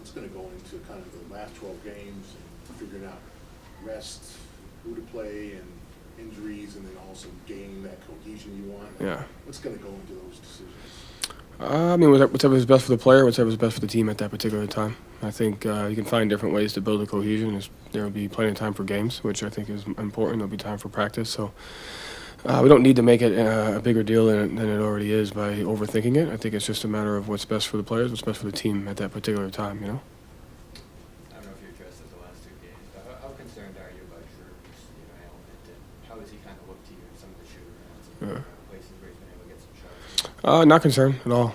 what's going to go into kind of the last 12 games and figuring out rest, who to play, and injuries, and then also gaining that cohesion you want? Yeah. What's going to go into those decisions? I mean, whatever is best for the player, whatever is best for the team at that particular time. I think you can find different ways to build a cohesion. There will be plenty of time for games, which I think is important. There'll be time for practice. So we don't need to make it a bigger deal than it already is by overthinking it. I think it's just a matter of what's best for the players, what's best for the team at that particular time, you know? I don't know if you addressed it the last 2 games, but how concerned are you about Jrue's ailment, and how has he kind of looked to you in some of the shoot arounds and places where he's been able to get some shots? Not concerned at all.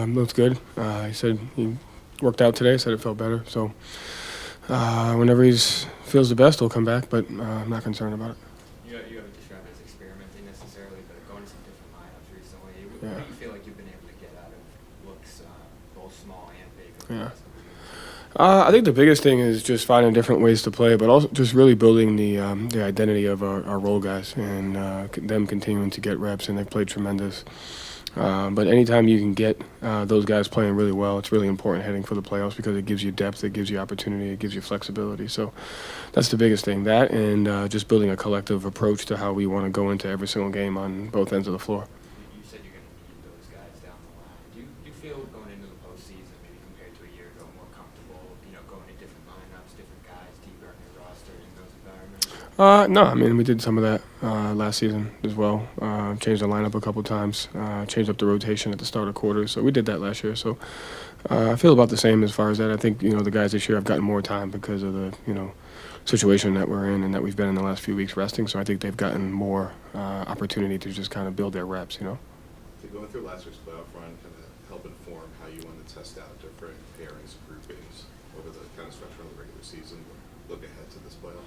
Looked good. He said he worked out today, said it felt better. So whenever he feels the best, he'll come back, but I'm not concerned about it. You haven't described it as experimenting necessarily, but going to some different lineups recently, what do you feel like you've been able to get out of looks both small and big over the last couple of years? I think the biggest thing is just finding different ways to play, but also just really building the identity of our role guys and them continuing to get reps, and they've played tremendous. But anytime you can get those guys playing really well, it's really important heading for the playoffs because it gives you depth, it gives you opportunity, it gives you flexibility. So that's the biggest thing, that and just building a collective approach to how we want to go into every single game on both ends of the floor. You said you're going to need those guys down the line. Do you feel going into the postseason, maybe compared to a year ago, more comfortable, going to different lineups, different guys, deeper in your roster in those environments? No, I mean, we did some of that last season as well. Changed the lineup a couple times, changed up the rotation at the start of quarters. So we did that last year. So I feel about the same as far as that. I think, the guys this year have gotten more time because of the, situation that we're in and that we've been in the last few weeks resting. So I think they've gotten more opportunity to just kind of build their reps, So going through last year's playoff run kind of help inform how you want to test out different pairings, groupings over the kind of structure of the regular season, look ahead to this playoff?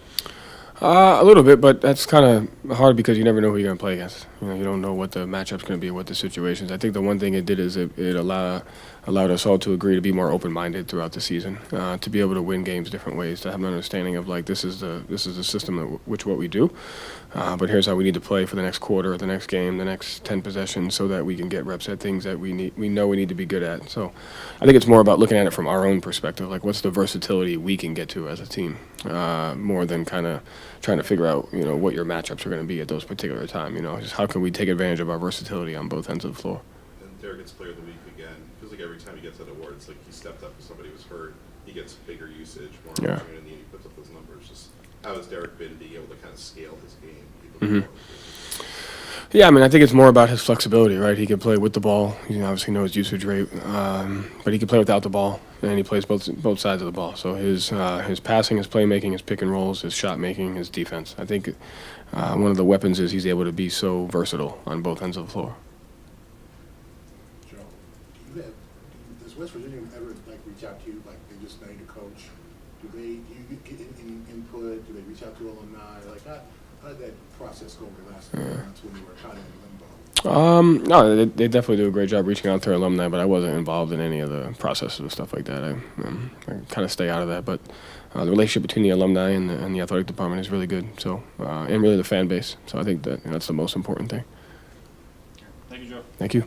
A little bit, but that's kind of hard because you never know who you're going to play against. You don't know what the matchup's going to be, what the situations. I think the one thing it did is it allowed us all to agree to be more open-minded throughout the season, to be able to win games different ways, to have an understanding of like this is the system which what we do, but here's how we need to play for the next quarter, the next game, the next 10 possessions, so that we can get reps at things that we know we need to be good at. So I think it's more about looking at it from our own perspective, like what's the versatility we can get to as a team, more than kind of trying to figure out what your matchups are going to be at those particular time. Just how can we take advantage of our versatility on both ends of the floor. And Derek gets Player of the Week again. Feels like every time he gets that award, it's like he stepped up if somebody was hurt. He gets bigger usage, more opportunity, and he puts up those numbers. Just how has Derek been being able to kind of scale his game? Yeah, I mean, I think it's more about his flexibility, right? He can play with the ball. You obviously know his usage rate, but he can play without the ball, and he plays both sides of the ball. So his passing, his playmaking, his pick and rolls, his shot making, his defense. I think one of the weapons is he's able to be so versatile on both ends of the floor. Joe, does West Virginia ever reach out to you, like they just named a coach? Do you get any input? Do they reach out to alumni? Like how did that process go over the last few months when you were kind of in limbo? No, they definitely do a great job reaching out to their alumni, but I wasn't involved in any of the processes or stuff like that. I kind of stay out of that, but the relationship between the alumni and the athletic department is really good. So, and really the fan base. So I think that's the most important thing. Thank you, Joe. Thank you.